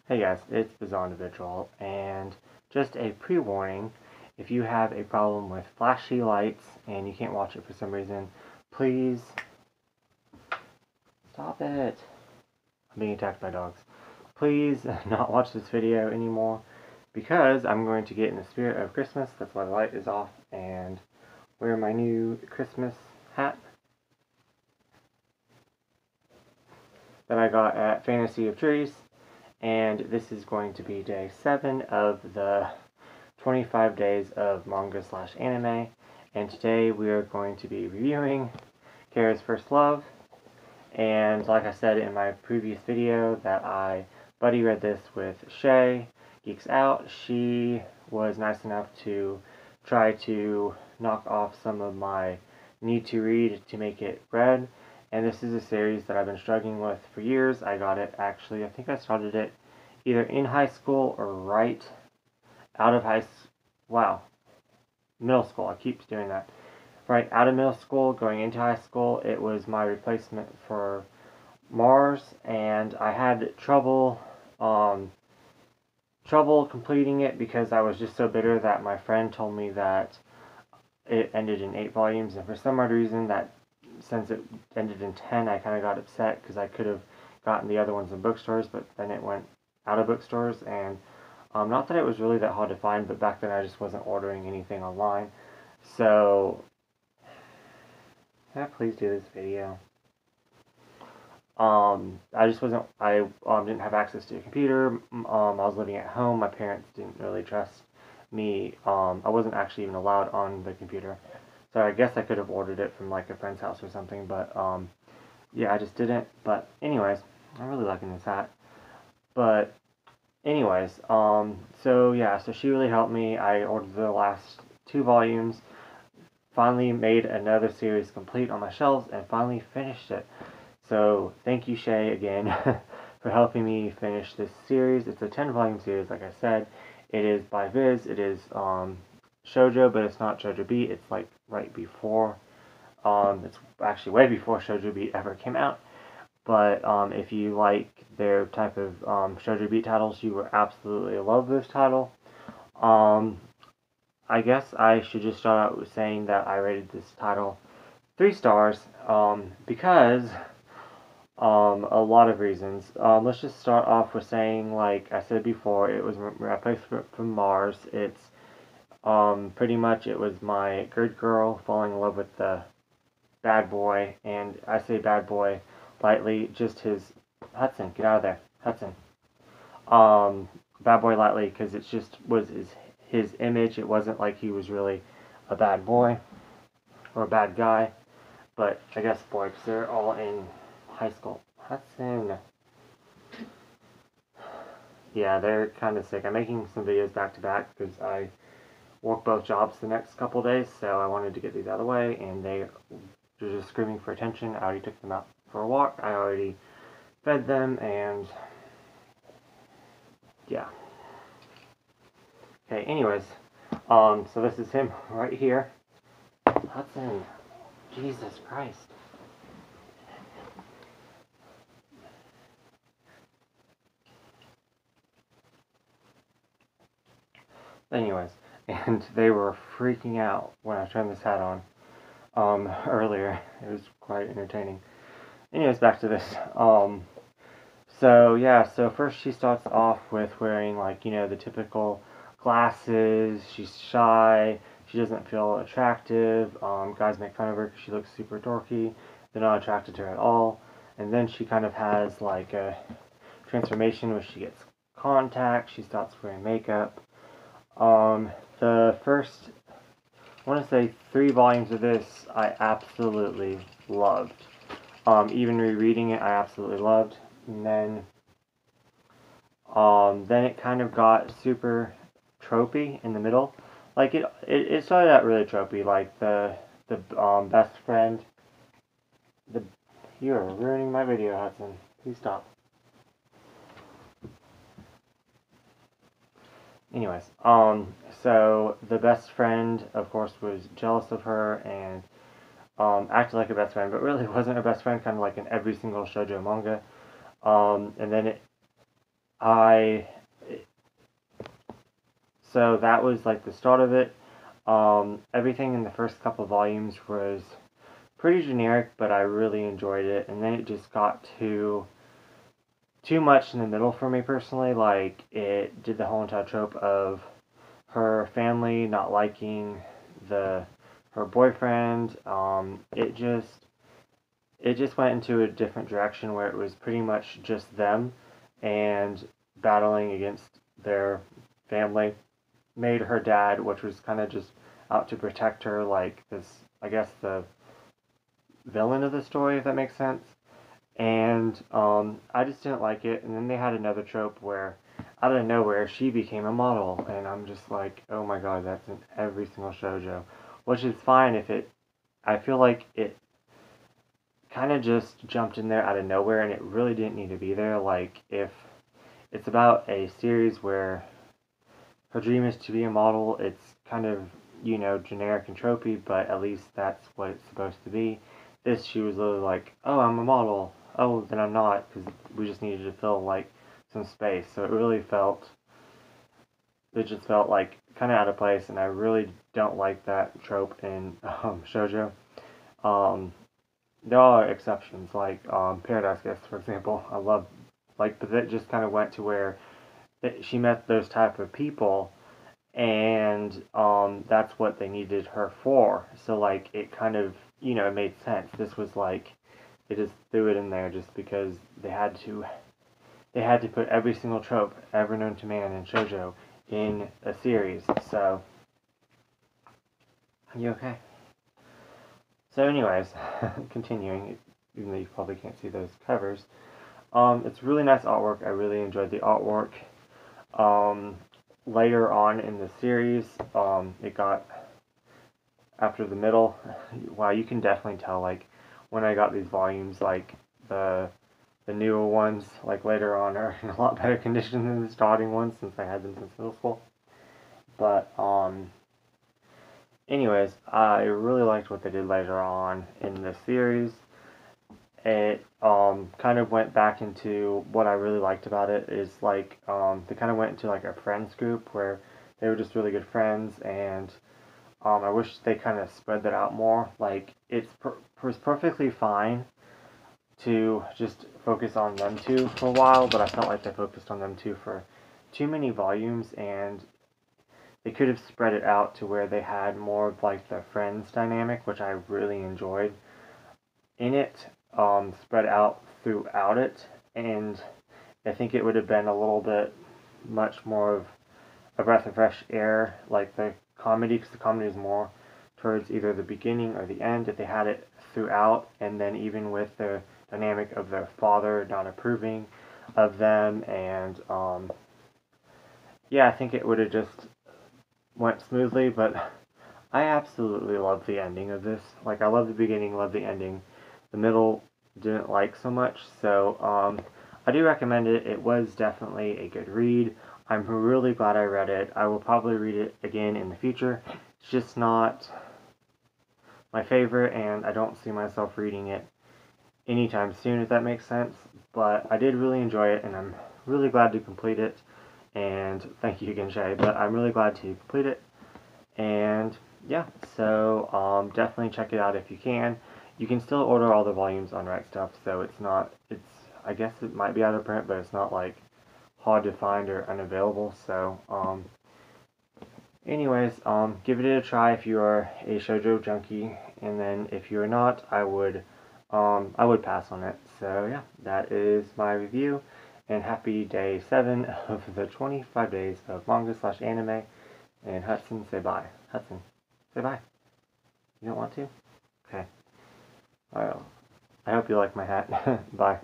Hey guys, it's Bizarre Individual, and just a pre-warning, if you have a problem with flashy lights and you can't watch it for some reason, please stop it. I'm being attacked by dogs. Please not watch this video anymore, because I'm going to get in the spirit of Christmas. That's why the light is off, and wear my new Christmas hat that I got at Fantasy of Trees. And this is going to be day 7 of the 25 days of manga slash anime. And today we are going to be reviewing Kare's First Love. And like I said in my previous video that I buddy read this with ShaeGeeksOut, she was nice enough to try to knock off some of my need to read to make it read. And this is a series that I've been struggling with for years. I got it actually, I think I started it either in high school or right out of middle school. I keep doing that. Right out of middle school, going into high school, it was my replacement for Mars, and I had trouble completing it because I was just so bitter that my friend told me that it ended in 8 volumes, and for some odd reason that since it ended in 10, I kind of got upset because I could have gotten the other ones in bookstores, but then it went out of bookstores, and not that it was really that hard to find, but back then I just wasn't ordering anything online. So, can I please do this video? I just wasn't, I didn't have access to a computer. I was living at home. My parents didn't really trust me. I wasn't actually even allowed on the computer. So I guess I could have ordered it from like a friend's house or something, but yeah, I just didn't. But anyways, I'm really liking this hat. But anyways, so yeah, so she really helped me. I ordered the last 2 volumes, finally made another series complete on my shelves, and finally finished it. So thank you, Shae, again, for helping me finish this series. It's a 10-volume series, like I said. It is by Viz. It is shoujo, but it's not shoujo beat. It's like right before. It's actually way before shoujo beat ever came out. But if you like their type of shoujo beat titles, you will absolutely love this title. I guess I should just start out with saying that I rated this title 3 stars because a lot of reasons. Let's just start off with saying, like I said before, it was a place from Mars. It's pretty much it was my good girl falling in love with the bad boy, and I say bad boy lightly, just his Hutson, get out of there, Hutson. Bad boy lightly because it just was his image. It wasn't like he was really a bad boy or a bad guy, but I guess boy, because they're all in high school. Hutson. Yeah, they're kind of sick. I'm making some videos back to back because I work both jobs the next couple days, so I wanted to get these out of the way, and they're just screaming for attention. I already took them out for a walk. I already fed them, and yeah. Okay, anyways, so this is him right here. Hutson. Jesus Christ. Anyways, and they were freaking out when I turned this hat on earlier. It was quite entertaining. Anyways, back to this. So yeah, so first she starts off with wearing, like, you know, the typical glasses. She's shy. She doesn't feel attractive. Guys make fun of her because she looks super dorky. They're not attracted to her at all. And then she kind of has like a transformation where she gets contacts. She starts wearing makeup. The first, I want to say 3 volumes of this I absolutely loved. Even rereading it, I absolutely loved. And then it kind of got super tropey in the middle. Like it started out really tropey, like the best friend. You are ruining my video, Hutson. Please stop. Anyways, so the best friend, of course, was jealous of her and acted like a best friend, but really wasn't a best friend, kind of like in every single shoujo manga. And then So that was like the start of it. Everything in the first couple of volumes was pretty generic, but I really enjoyed it. And then it just got too much in the middle for me personally. Like, it did the whole entire trope of her family not liking her boyfriend. It just went into a different direction where it was pretty much just them and battling against their family. Made her dad, which was kind of just out to protect her, like this, I guess, the villain of the story, if that makes sense. And I just didn't like it. And then they had another trope where, out of nowhere, she became a model, and I'm just like, oh my god, that's in every single shoujo, which is fine if it. I feel like it kind of just jumped in there out of nowhere, and it really didn't need to be there. Like, if it's about a series where her dream is to be a model, it's kind of, generic and tropey, but at least that's what it's supposed to be. This, she was literally like, oh, I'm a model. Oh, then I'm not, because we just needed to fill, like, some space. So it just felt like kind of out of place, and I really don't like that trope in shoujo. Um, there are exceptions, like Paradise Kiss, for example. I love, like, but it just kind of went to where she met those type of people, and that's what they needed her for. So, like, it kind of, it made sense. This was like, they just threw it in there just because they had to put every single trope ever known to man in shoujo in a series. So, you okay? So, anyways, continuing, even though you probably can't see those covers, it's really nice artwork. I really enjoyed the artwork. Later on in the series, it got after the middle. Wow, you can definitely tell, like, when I got these volumes, like, the newer ones, like, later on, are in a lot better condition than the starting ones, since I had them since middle school. But anyways, I really liked what they did later on in the series. It kind of went back into what I really liked about it is, like, they kind of went into, like, a friends group where they were just really good friends, and I wish they kind of spread that out more. Like, it was perfectly fine to just focus on them two for a while, but I felt like they focused on them two for too many volumes, and they could have spread it out to where they had more of, like, the friends dynamic, which I really enjoyed in it, spread out throughout it, and I think it would have been a little bit much more of a breath of fresh air, like the comedy, because the comedy is more towards either the beginning or the end. If they had it throughout, and then even with the dynamic of their father not approving of them, and yeah, I think it would have just went smoothly. But I absolutely love the ending of this. Like, I love the beginning, love the ending. The middle didn't like so much, so I do recommend it. It was definitely a good read. I'm really glad I read it. I will probably read it again in the future. It's just not my favorite, and I don't see myself reading it anytime soon, if that makes sense. But I did really enjoy it, and I'm really glad to complete it. And thank you again, Shay. But I'm really glad to complete it. And yeah, so definitely check it out if you can. You can still order all the volumes on Right Stuff, so I guess it might be out of print, but it's not, like, hard to find or unavailable. So anyways, give it a try if you are a shoujo junkie, and then if you're not, I would pass on it. So yeah, that is my review, and happy day 7 of the 25 days of manga/anime. And Hutson, say bye. Hutson, say bye. You don't want to? Okay. Alright. I hope you like my hat. Bye.